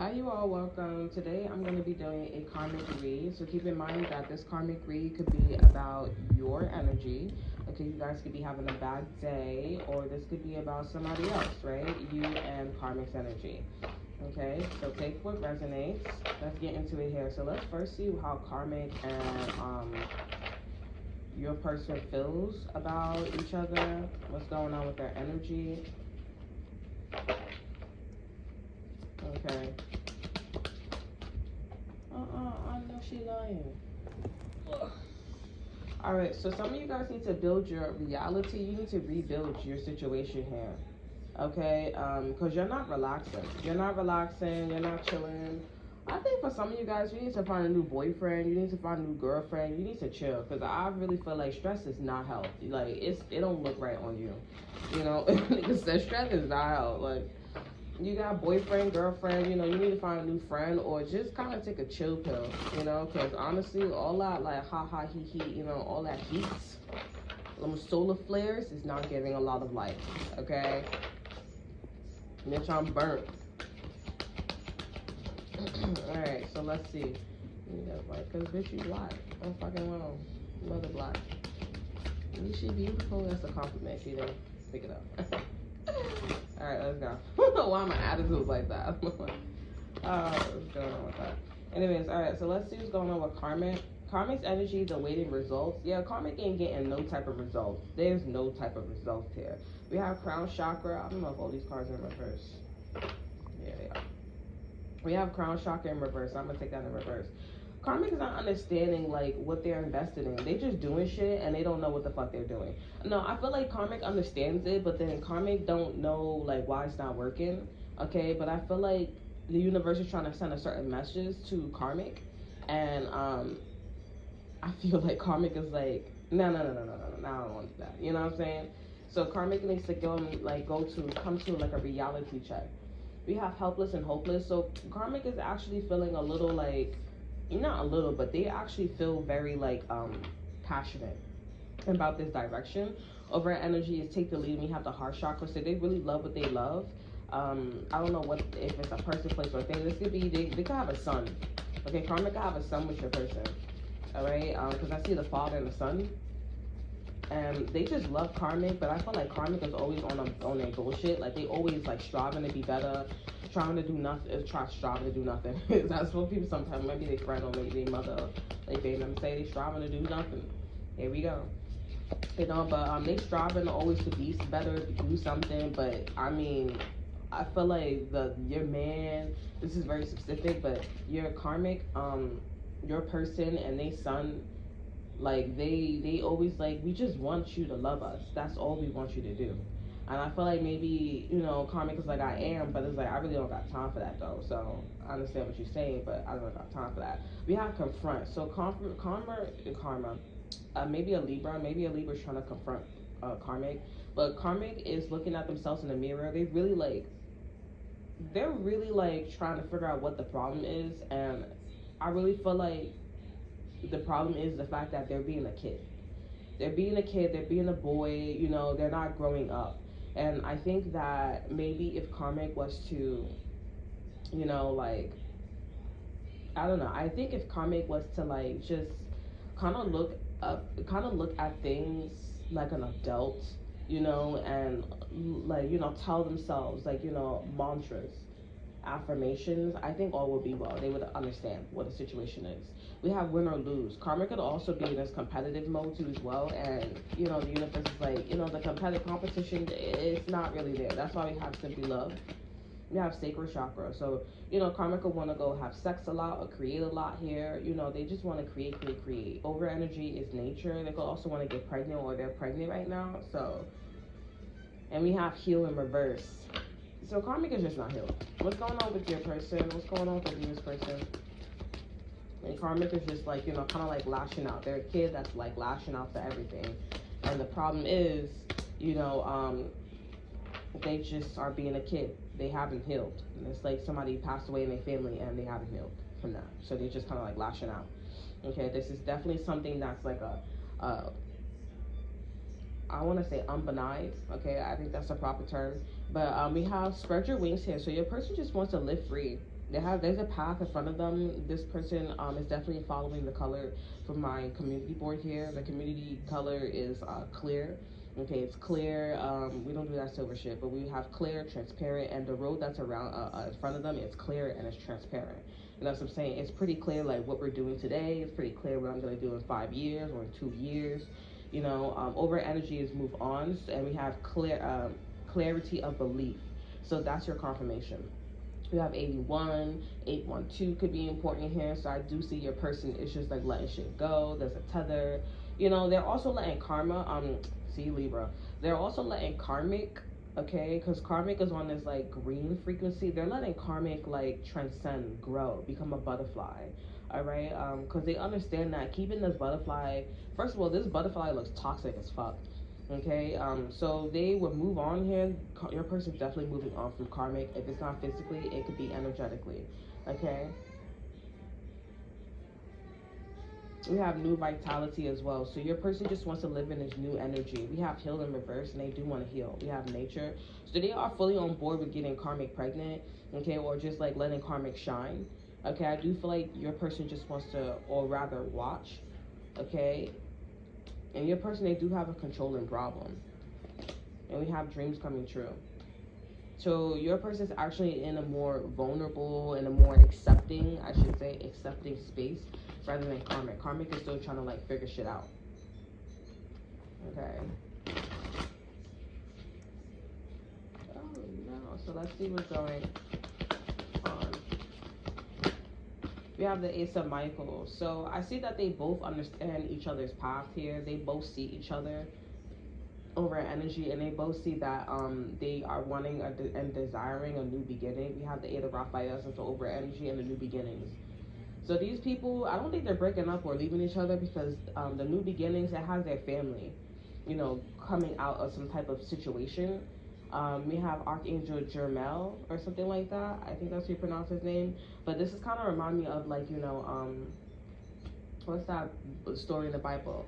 Hi, you all. Welcome. Today I'm going to be doing a karmic read. So keep in mind that this karmic read could be about your energy. Okay, you guys could be having a bad day, or this could be about somebody else, right? You and karmic's energy. Okay, so take what resonates. Let's get into it here. So let's first see how karmic and your person feels about each other. What's going on with their energy? Okay. I know she lying. Ugh. All right, so some of you guys need to build your reality. You need to rebuild your situation here, okay? Because you're not relaxing. You're not relaxing. You're not chilling. I think for some of you guys, you need to find a new boyfriend. You need to find a new girlfriend. You need to chill, because I really feel like stress is not healthy. Like, it don't look right on you. You know, because the stress is not healthy. Like, you got boyfriend, girlfriend, you know, you need to find a new friend, or just kind of take a chill pill, you know, because honestly, all that, like, ha, he, you know, all that heat, them solar flares is not giving a lot of light, okay? Bitch, I'm burnt. Alright, so let's see. You got like, because bitch, you black. I'm fucking wrong. Mother black. You she beautiful. That's a compliment. She didn't pick it up. Alright, let's go. Why my attitude like that? What's going on with that? Anyways, alright, so let's see what's going on with Karmic. Karmic's energy is awaiting results. Yeah, Karmic ain't getting no type of results. There's no type of results here. We have Crown Chakra. I don't know if all these cards are in reverse. Yeah, they are. We have Crown Chakra in reverse. I'm going to take that in reverse. Karmic is not understanding like what they're invested in. They just doing shit and they don't know what the fuck they're doing. No, I feel like Karmic understands it, but then Karmic don't know like why it's not working. Okay, but I feel like the universe is trying to send a certain message to Karmic, and I feel like Karmic is like, no, I don't want that. You know what I'm saying? So Karmic needs to come to like a reality check. We have helpless and hopeless. So Karmic is actually feeling a little like, not a little, but they actually feel very like passionate about this direction. Over energy is take the lead. We have the heart chakra, so they really love what they love. I don't know what, if it's a person, place, or thing. This could be, they could have a son. Okay, Karmic could have a son with your person. All right, because I see the father and the son, and they just love Karmic. But I feel like Karmic is always on their bullshit. Like, they always like striving to be better, striving to do nothing. That's what people sometimes, maybe they friend or maybe their mother, like they them say they striving to do nothing. Here we go. You know, but they striving always to be better, to do something. But I mean, I feel like your man, this is very specific, but your Karmic, your person and they son, like they always like, we just want you to love us. That's all we want you to do. And I feel like maybe, you know, Karmic is like, I am, but it's like, I really don't got time for that though. So I understand what you're saying, but I don't got time for that. We have confront. So karma, maybe a Libra's trying to confront Karmic, but Karmic is looking at themselves in the mirror. They're really like trying to figure out what the problem is, and I really feel like the problem is the fact that they're being a kid. They're being a kid, they're being a boy, you know, they're not growing up. And I think that maybe if Karmic was to, you know, like, I don't know, I think if Karmic was to like just kind of look at things like an adult, you know, and like, you know, tell themselves like, you know, mantras, affirmations, I think all would be well. They would understand what the situation is. We have win or lose. Karma could also be in this competitive mode too as well, and you know, the universe is like, you know, the competitive competition is not really there. That's why we have simply love. We have sacral chakra. So, you know, Karma could want to go have sex a lot or create a lot here. You know, they just want to create. Over energy is nature. They could also want to get pregnant, or they're pregnant right now. So, and we have heal in reverse. So Karmic is just not healed. What's going on with your person? What's going on with the viewers person? And Karmic is just like, you know, kind of like lashing out. They're a kid that's like lashing out to everything. And the problem is, you know, they just are being a kid. They haven't healed. And it's like somebody passed away in their family and they haven't healed from that. So they're just kind of like lashing out. Okay, this is definitely something that's like I want to say unbenign. Okay, I think that's a proper term. But we have spread your wings here. So your person just wants to live free. There's a path in front of them. This person is definitely following the color from my community board here. The community color is clear. Okay, it's clear. We don't do that silver shit, but we have clear, transparent, and the road that's around in front of them is clear and it's transparent. And that's what I'm saying. It's pretty clear, like what we're doing today. It's pretty clear what I'm gonna do in 5 years or in 2 years. You know, over energy is move on, and we have clarity of belief. So that's your confirmation. We have 81, 812 could be important here. So I do see your person is just like letting shit go. There's a tether. You know, they're also letting karma. See Libra. They're also letting karmic. Okay, because karmic is on this like green frequency. They're letting karmic like transcend, grow, become a butterfly. All right, because they understand that keeping this butterfly. First of all, this butterfly looks toxic as fuck. Okay, so they would move on here. Your person's definitely moving on from karmic. If it's not physically, it could be energetically. Okay, we have new vitality as well. So your person just wants to live in this new energy. We have heal in reverse, and they do want to heal. We have nature, so they are fully on board with getting karmic pregnant. Okay, or just like letting karmic shine. Okay, I do feel like your person just wants to, or rather watch. Okay, and your person, they do have a controlling problem. And we have dreams coming true. So your person's actually in a more vulnerable and a more accepting, I should say, accepting space rather than karmic. Karmic is still trying to like figure shit out. Okay. Oh no. So let's see what's going on. We have the Ace of Michaels. So I see that they both understand each other's path here. They both see each other over energy, and they both see that they are wanting and desiring a new beginning. We have the Eight of Raphael, so over energy and the new beginnings. So these people, I don't think they're breaking up or leaving each other, because the new beginnings, it has their family, you know, coming out of some type of situation. We have Archangel Jermel or something like that. I think that's how you pronounce his name. But this is kind of remind me of like, you know, what's that story in the Bible?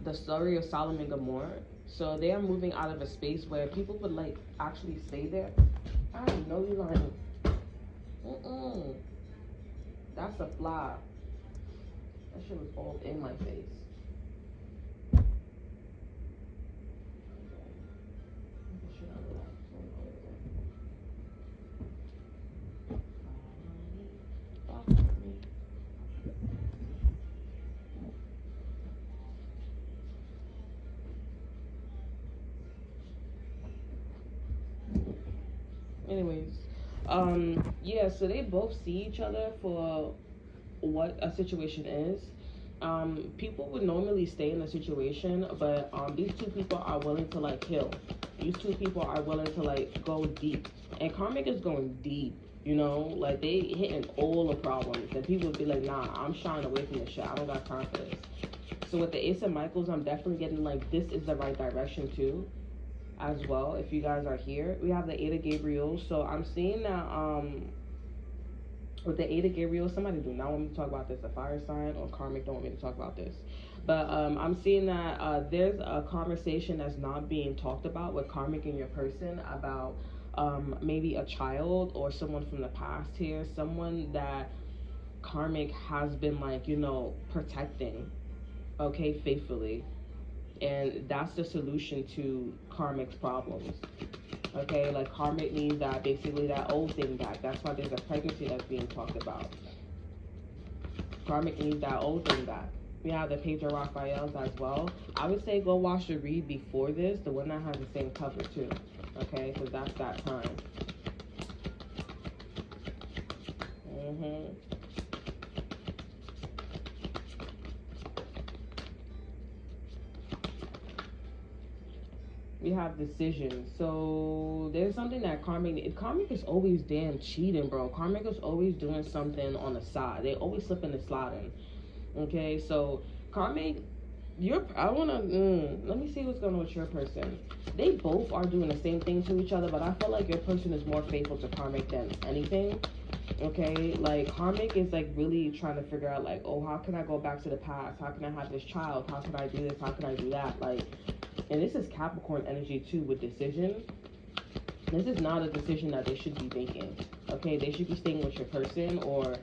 The story of Solomon and Gomorrah. So they are moving out of a space where people would like actually stay there. I don't know you lying. That's a fly. That shit was all in my face. Anyways, yeah, so they both see each other for what a situation is. People would normally stay in a situation, but these two people are willing to like heal. These two people are willing to like go deep, and karmic is going deep. You know, like they hitting all the problems, and people would be like, nah, I'm shying away from this shit. I don't got time for this. So with the Ace of Michaels, I'm definitely getting like this is the right direction too, as well. If you guys are here, we have the Eight of Gabriel. So I'm seeing that with the Eight of Gabriel, somebody do not want me to talk about this. A fire sign or karmic don't want me to talk about this. But I'm seeing that there's a conversation that's not being talked about with karmic in your person about maybe a child or someone from the past here, someone that karmic has been like, you know, protecting, okay, faithfully. And that's the solution to karmic's problems. Okay, like karmic needs that, basically that old thing back. That's why there's a pregnancy that's being talked about. Karmic needs that old thing back. We have the Page of Raphaels as well. I would say go watch the read before this, the one that has the same cover too. Okay, so that's that time. We have decision. So there's something that karmic is always damn cheating, bro. Karmic is always doing something on the side. They always slipping and sliding. Okay, so karmic, let me see what's going on with your person. They both are doing the same thing to each other, but I feel like your person is more faithful to karmic than anything. Okay, like karmic is like really trying to figure out like, oh, how can I go back to the past? How can I have this child? How can I do this? How can I do that? Like, and this is Capricorn energy too with decision. This is not a decision that they should be making. Okay, they should be staying with your person, or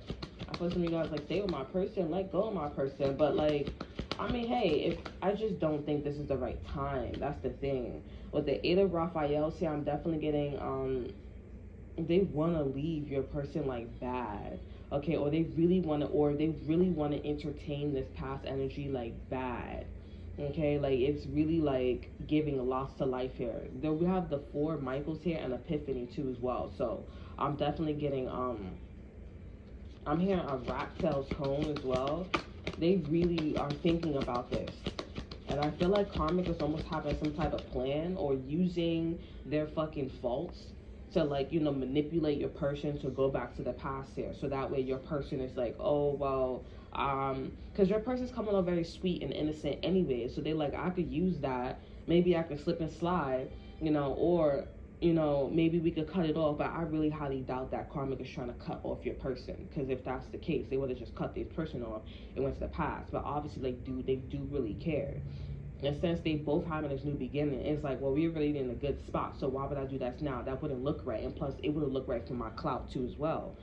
I feel some of you guys like stay with my person, let go of my person. But like, I mean, hey, if I just don't think this is the right time. That's the thing. With the Eight of Raphaels here, I'm definitely getting they want to leave your person like bad, okay, or they really want to, entertain this past energy like bad, okay, like it's really like giving a loss to life here. Then we have the Four Michaels here and Epiphany too as well. So I'm definitely getting I'm hearing a rat tail's cone as well. They really are thinking about this. And I feel like Karmic is almost having some type of plan or using their fucking faults to, like, you know, manipulate your person to go back to the past here. So that way your person is like, oh, well, because your person's coming off very sweet and innocent anyway. So they're like, I could use that. Maybe I could slip and slide, you know, or, you know, maybe we could cut it off. But I really highly doubt that Karmic is trying to cut off your person. Because if that's the case, they would have just cut this person off and went to the past. But obviously, they do really care. And since they both having this new beginning, it's like, well, we're really in a good spot. So why would I do that now? That wouldn't look right. And plus, it wouldn't look right for my clout too as well.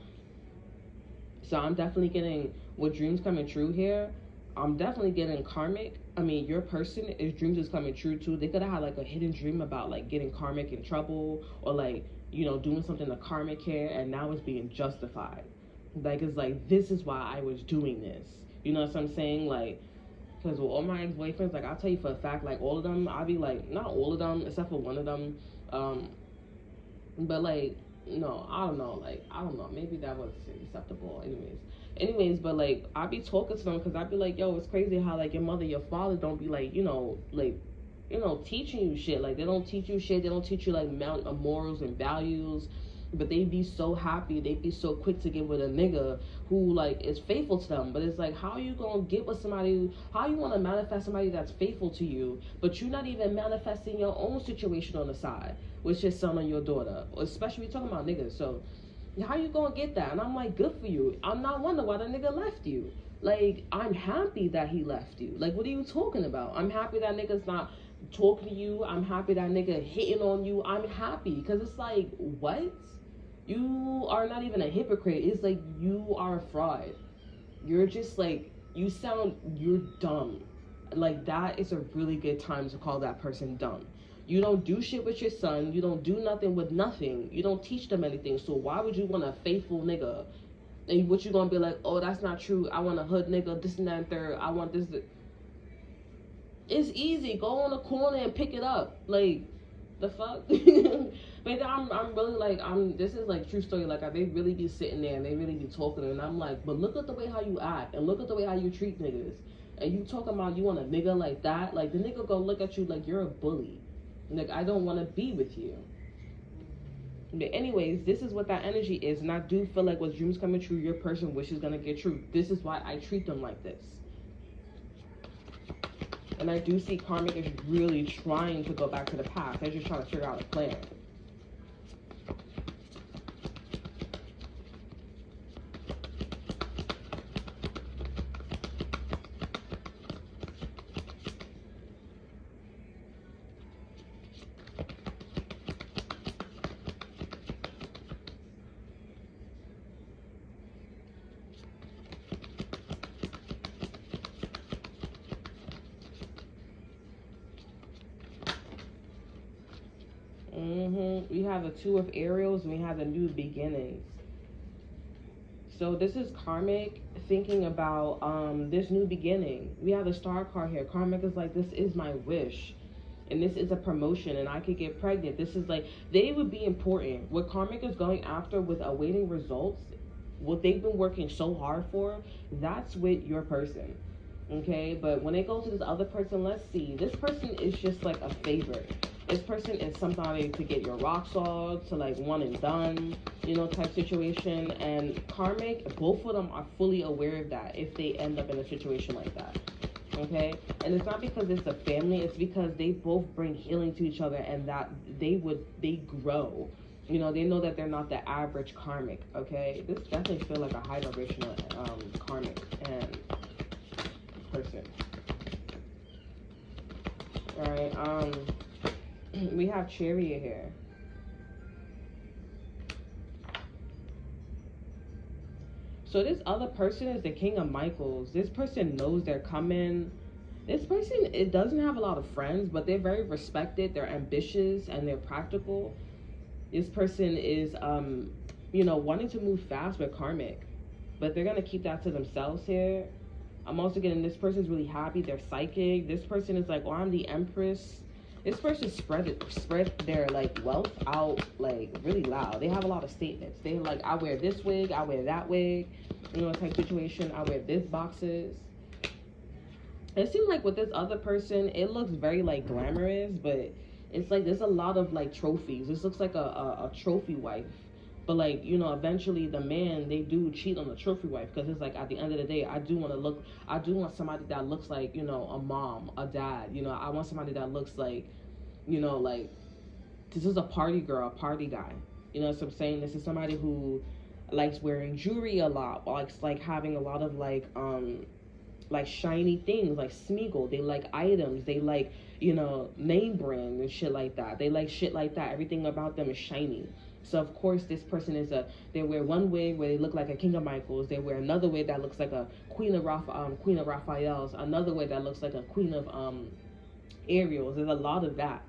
So I'm definitely getting, with dreams coming true here, I'm definitely getting Karmic. I mean, your person, if dreams is coming true too, they could have had like a hidden dream about like getting Karmic in trouble, or like, you know, doing something to Karmic here, and now it's being justified. Like, it's like, this is why I was doing this. You know what I'm saying? Like, because with all my ex-boyfriends, like, I'll tell you for a fact, like, all of them, I'll be like, not all of them, except for one of them, but like, no, I don't know, like, I don't know, maybe that was acceptable, anyways, but like, I be talking to them, because I be like, yo, it's crazy how, like, your mother, your father don't be like, you know, teaching you shit. Like, they don't teach you shit, they don't teach you like morals and values, but they be so happy, they be so quick to get with a nigga who like is faithful to them. But it's like, how you gonna get with somebody, how you want to manifest somebody that's faithful to you, but you're not even manifesting your own situation on the side, which is son or your daughter, especially we talking about niggas. So how you gonna get that? And I'm like, good for you. I'm not wondering why the nigga left you. Like, I'm happy that he left you. Like, what are you talking about? I'm happy that nigga's not talking to you. I'm happy that nigga hitting on you. I'm happy, because it's like, what? You are not even a hypocrite. It's like, you are a fraud. You're just like, you're dumb. Like, that is a really good time to call that person dumb. You don't do shit with your son. You don't do nothing with nothing. You don't teach them anything. So why would you want a faithful nigga? And what you gonna be like, oh, that's not true. I want a hood nigga, this and that and third. I want this. It's easy. Go on the corner and pick it up. Like, the fuck? But I'm really like, this is like true story. Like, they really be sitting there and they really be talking, and I'm like, but look at the way how you act, and look at the way how you treat niggas. And you talking about you want a nigga like that? Like, the nigga gonna look at you like you're a bully. Like, I don't want to be with you. But anyways, this is what that energy is. And I do feel like with dreams coming true, your person wishes gonna get true. This is why I treat them like this. And I do see Karmic is really trying to go back to the past. They're just trying to figure out a plan. We have the Two of Ariels, and we have the New Beginnings. So this is Karmic thinking about this new beginning. We have the Star card here. Karmic is like, this is my wish, and this is a promotion, and I could get pregnant. This is like, they would be important. What Karmic is going after with awaiting results, what they've been working so hard for, that's with your person. Okay, but when they go to this other person, let's see. This person is just like a favorite. This person is somebody to get your rocks off, to like one and done, you know, type situation. And Karmic, both of them are fully aware of that if they end up in a situation like that. Okay, and it's not because it's a family, it's because they both bring healing to each other, and that they grow. You know, they know that they're not the average Karmic. Okay, this definitely feels like a high vibrational Karmic and person. All right, we have Chariot here. So this other person is the King of Michaels. This person knows they're coming. This person, it doesn't have a lot of friends, but they're very respected. They're ambitious and they're practical. This person is, wanting to move fast with Karmic, but they're gonna keep that to themselves here. I'm also getting this person's really happy. They're psychic. This person is like, oh, I'm the Empress. This person spread their like wealth out like really loud. They have a lot of statements. They like, I wear this wig, I wear that wig, type situation. I wear this boxes. It seems like with this other person, it looks very like glamorous, but it's like there's a lot of like trophies. This looks like a trophy wife. But like, eventually the man, they do cheat on the trophy wife, because it's like at the end of the day, I do want somebody that looks like, a mom, a dad. I want somebody that looks like, like this is a party girl, a party guy. You know what I'm saying? This is somebody who likes wearing jewelry a lot, likes like having a lot of like shiny things, like Smeagol. They like items. They like, name brand and shit like that. They like shit like that. Everything about them is shiny. So of course this person they wear one wig where they look like a King of Michaels. They wear another wig that looks like a Queen of Raphael's. Another wig that looks like a Queen of Ariel's. There's a lot of that,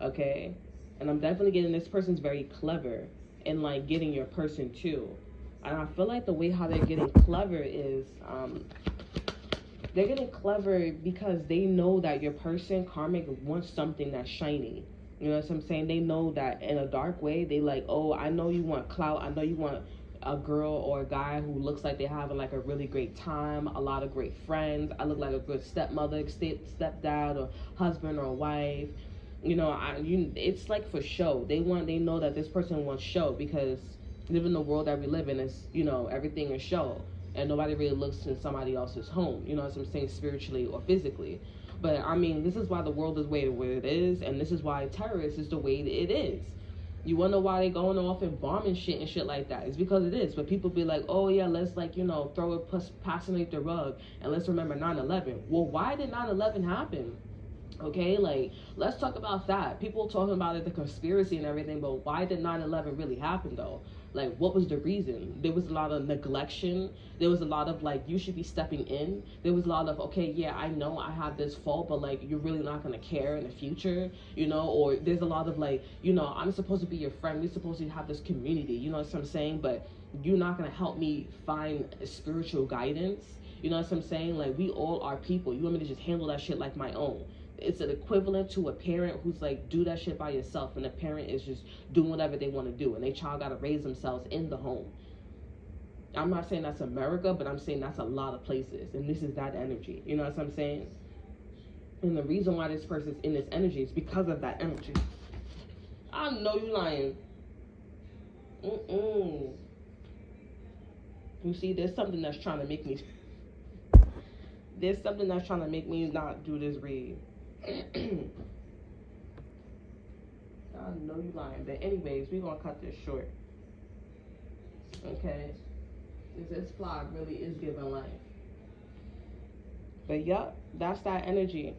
okay? And I'm definitely getting this person's very clever in like getting your person too. And I feel like the way how they're getting clever is they're getting clever because they know that your person, Karmic, wants something that's shiny. You know what I'm saying? They know that in a dark way, they like, oh, I know you want clout. I know you want a girl or a guy who looks like they're having like a really great time, a lot of great friends. I look like a good stepmother, stepdad, or husband or wife. It's like for show. They know that this person wants show, because live in the world that we live in is, everything is show. And nobody really looks in somebody else's home, you know what I'm saying, spiritually or physically. But I mean, this is why the world is the way it is, and this is why terrorists is the way it is. You wonder why they going off and bombing shit and shit like that. It's because it is. But people be like, oh yeah, let's like, throw it, passing the rug, and let's remember 9/11. Well, why did 9/11 happen? Okay, like, let's talk about that. People talking about it, the conspiracy and everything, but why did 9/11 really happen though? Like, what was the reason? There was a lot of neglection. There was a lot of like, you should be stepping in. There was a lot of, okay, yeah, I know I have this fault, but like, you're really not gonna care in the future, or there's a lot of like, I'm supposed to be your friend. We're supposed to have this community, you know what I'm saying? But you're not gonna help me find spiritual guidance. You know what I'm saying? Like, we all are people. You want me to just handle that shit like my own? It's an equivalent to a parent who's like, do that shit by yourself, and the parent is just doing whatever they want to do, and their child got to raise themselves in the home. I'm not saying that's America, but I'm saying that's a lot of places, and this is that energy. You know what I'm saying? And the reason why this person's in this energy is because of that energy. I know you lying. You see, there's something that's trying to make me. There's something that's trying to make me not do this read. I know you lying, but anyways, we're gonna cut this short. Okay, this vlog really is giving life. But yup, that's that energy.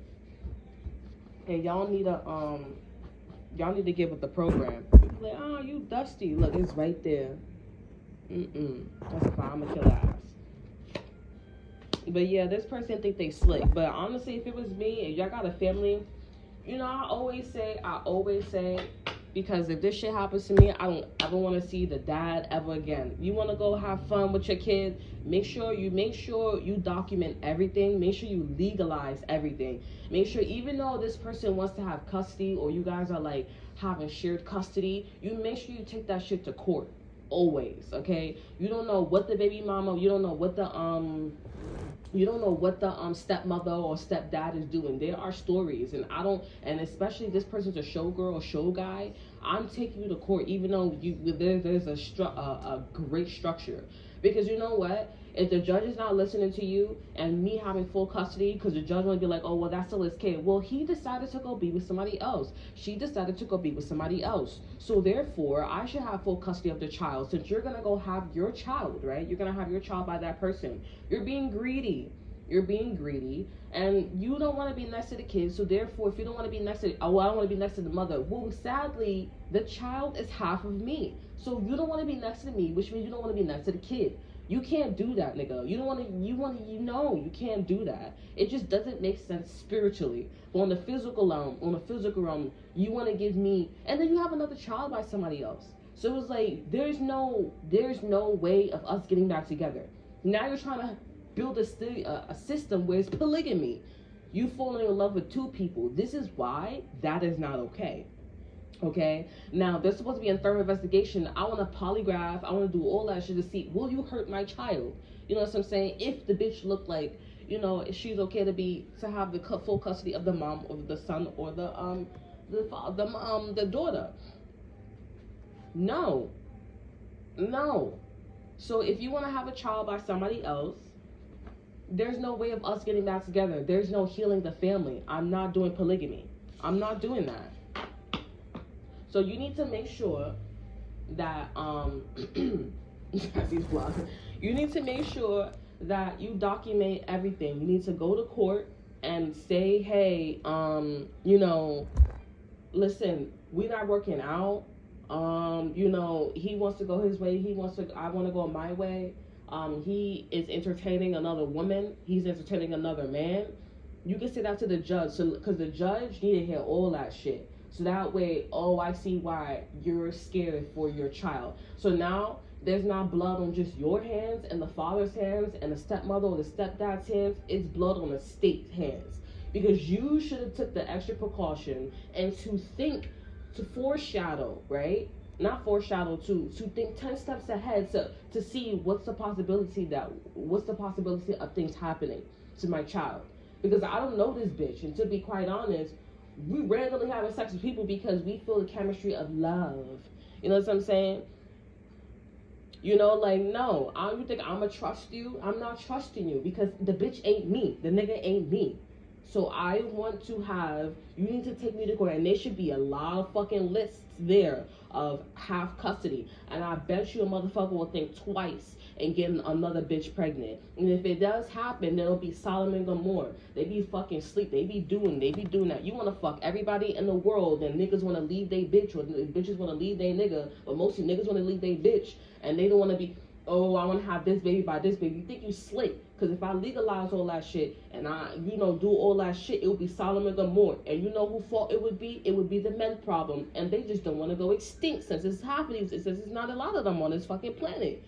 And y'all need to get with the program. Like, oh, you dusty. Look, it's right there. That's fine. I'm gonna kill that ass. But yeah, this person think they slick. But honestly, if it was me, if y'all got a family, I always say, because if this shit happens to me, I don't ever want to see the dad ever again. You want to go have fun with your kid, make sure you document everything. Make sure you legalize everything. Make sure, even though this person wants to have custody, or you guys are like having shared custody, you make sure you take that shit to court. Always, okay? You don't know what the baby mama, you don't know what the stepmother or stepdad is doing. There are stories, and especially if this person's a showgirl or show guy, I'm taking you to court, even though there's a great structure. Because you know what? If the judge is not listening to you, and me having full custody, because the judge will be like, oh, well, that's still his kid. Well, he decided to go be with somebody else. She decided to go be with somebody else. So therefore, I should have full custody of the child. Since you're going to go have your child, right? You're going to have your child by that person. You're being greedy. And you don't want to be next to the kids. So therefore, if you don't want to be next to, I don't want to be next to the mother. Well, sadly, the child is half of me. So you don't want to be next to me, which means you don't want to be next to the kid. You can't do that, nigga. You don't want to. You can't do that. It just doesn't make sense spiritually. But on the physical realm, you want to give me, and then you have another child by somebody else. So it's like there's no way of us getting back together. Now you're trying to build a system where it's polygamy. You falling in love with two people. This is why that is not okay. Okay, now there's supposed to be a thorough investigation. I want a polygraph. I want to do all that shit to see, will you hurt my child? You know what I'm saying? If the bitch looked like, you know, if she's okay to have the full custody of the mom or the son or the daughter. No. So if you want to have a child by somebody else, there's no way of us getting back together. There's no healing the family. I'm not doing polygamy. I'm not doing that. So you need to make sure that you need to make sure that you document everything. You need to go to court and say, hey, you know, listen, we're not working out. You know, he wants to go his way. I want to go my way. He is entertaining another woman. He's entertaining another man. You can say that to the judge, because the judge need to hear all that shit. So that way, oh, I see why you're scared for your child. So now there's not blood on just your hands and the father's hands and the stepmother or the stepdad's hands. It's blood on the state's hands. Because you should have took the extra precaution and to foreshadow, right? Not foreshadow, to think 10 steps ahead to see what's the possibility of things happening to my child. Because I don't know this bitch, and to be quite honest, we randomly having sex with people because we feel the chemistry of love. You know what I'm saying? You know, like, no, you think I'm gonna trust you? I'm not trusting you because the bitch ain't me. The nigga ain't me. So I want to you need to take me to court, and there should be a lot of fucking lists there of half custody. And I bet you a motherfucker will think twice and getting another bitch pregnant. And if it does happen, then it'll be Solomon and Gomorrah. They be fucking sleep. They be doing that. You want to fuck everybody in the world, and niggas want to leave they bitch, or bitches want to leave they nigga, but mostly niggas want to leave they bitch, and they don't want to be, oh, I want to have this baby by this baby. You think you slick? Because if I legalize all that shit and I, you know, do all that shit, it would be Solomon and Gomorrah. And you know who fault it would be? It would be the men problem. And they just don't want to go extinct since it's happening. Since there's not a lot of them on this fucking planet.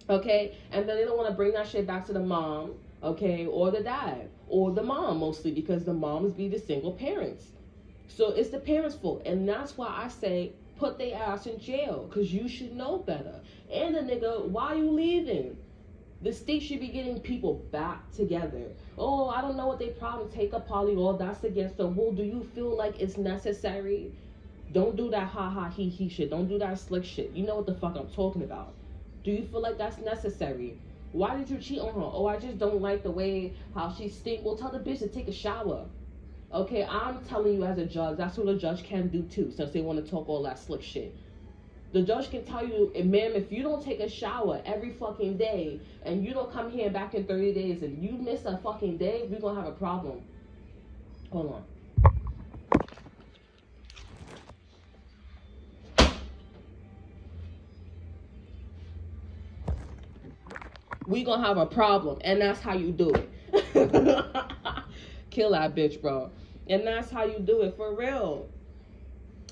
Okay? And then they don't want to bring that shit back to the mom, okay, or the dad, or the mom mostly, because the moms be the single parents. So it's the parents' fault. And that's why I say, put their ass in jail, because you should know better. And the nigga, why you leaving? The state should be getting people back together. Oh, I don't know what they problem. Take a poly, that's against the rule. Do you feel like it's necessary? Don't do that ha he shit. Don't do that slick shit. You know what the fuck I'm talking about. Do you feel like that's necessary? Why did you cheat on her? Oh, I just don't like the way how she stink. Well, tell the bitch to take a shower. Okay, I'm telling you as a judge, that's what a judge can do too, since they want to talk all that slick shit. The judge can tell you, ma'am, if you don't take a shower every fucking day and you don't come here back in 30 days and you miss a fucking day, we're going to have a problem. Hold on. We're going to have a problem, and that's how you do it. Kill that bitch, bro. And that's how you do it, for real.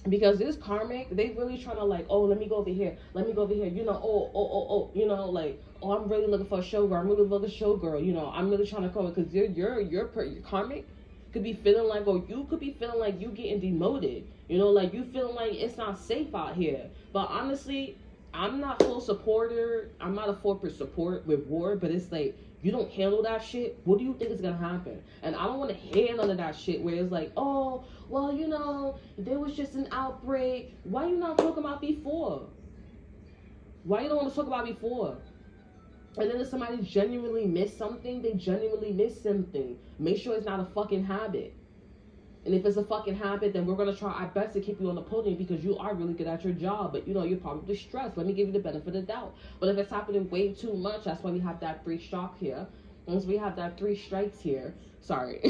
Because this karmic, they really trying to like, oh, let me go over here, you know, you know, like, oh, I'm really looking for a showgirl, I'm really looking for a showgirl, you know, I'm really trying to come, because your karmic could be feeling like, or you could be feeling like you getting demoted, you know, like you feeling like it's not safe out here. But honestly, I'm not full supporter, I'm not a full support with war, but it's like, you don't handle that shit, what do you think is gonna happen? And I don't want to hear none of that shit where it's like, oh, well, you know, there was just an outbreak. Why you not talking about before? Why you don't want to talk about before? And then if somebody genuinely missed something, they genuinely missed something. Make sure it's not a fucking habit. And if it's a fucking habit, then we're going to try our best to keep you on the podium because you are really good at your job. But, you know, you're probably stressed. Let me give you the benefit of the doubt. But if it's happening way too much, that's why we have that 3 shock here. Once we have that 3 strikes here, sorry.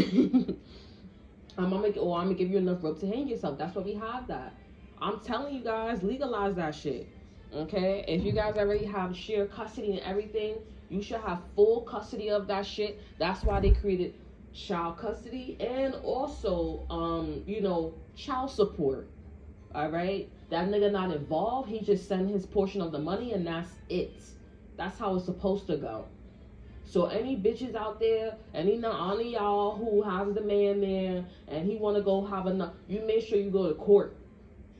I'm going to give you enough rope to hang yourself. That's why we have that. I'm telling you guys, legalize that shit. Okay, if you guys already have shared custody and everything, you should have full custody of that shit. That's why they created child custody and also, child support. All right, that nigga not involved. He just send his portion of the money and that's it. That's how it's supposed to go. So any bitches out there, any of y'all who has the man there and he want to go have enough, you make sure you go to court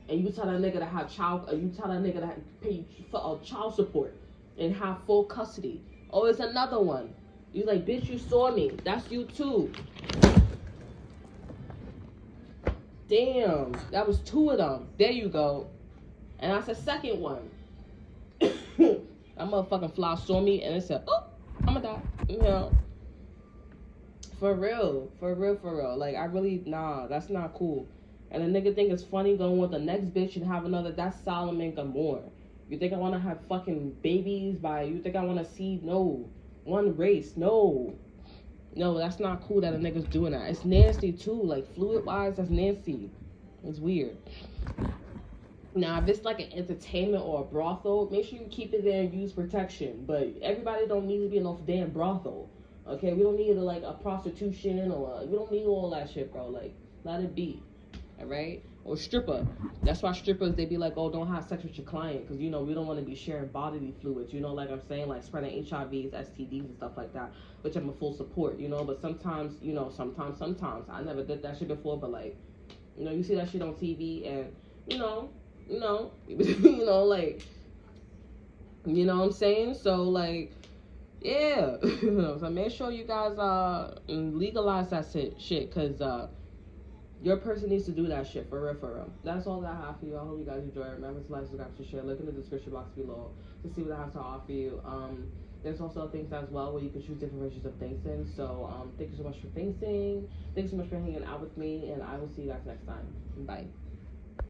and you tell that nigga to have you tell that nigga to pay for child support and have full custody. Oh, it's another one. You like, bitch, you saw me. That's you too. Damn, that was 2 of them. There you go. And that's the second one. That motherfucking fly saw me and it said, oh, I'ma die. For real. Like, I really, that's not cool. And the nigga think it's funny going with the next bitch and have another. That's Solomon Gomorrah. You think I want to have fucking babies you think I want to see? No. One race. No, that's not cool that a nigga's doing that. It's nasty too. Like, fluid wise, that's nasty. It's weird. Now, if it's like an entertainment or a brothel, make sure you keep it there and use protection. But everybody don't need to be in no damn brothel. Okay, we don't need a prostitution we don't need all that shit, bro. Like, let it be. All right? Or stripper. That's why strippers, they be like, oh, don't have sex with your client. Because, we don't want to be sharing bodily fluids. Like I'm saying, like spreading HIVs, STDs, and stuff like that. Which I'm a full support, But sometimes, sometimes. I never did that shit before, but like, you see that shit on TV and, like, what I'm saying? So, like, yeah. So make sure you guys legalize that shit, because your person needs to do that shit, for real. That's all that I have for you. I hope you guys enjoy it. Remember to like, subscribe, to share. Look in the description box below to see what I have to offer you. There's also things as well where you can choose different versions of things in. So thank you so much for thanks. Thanks so much for hanging out with me, and I will see you guys next time. Bye.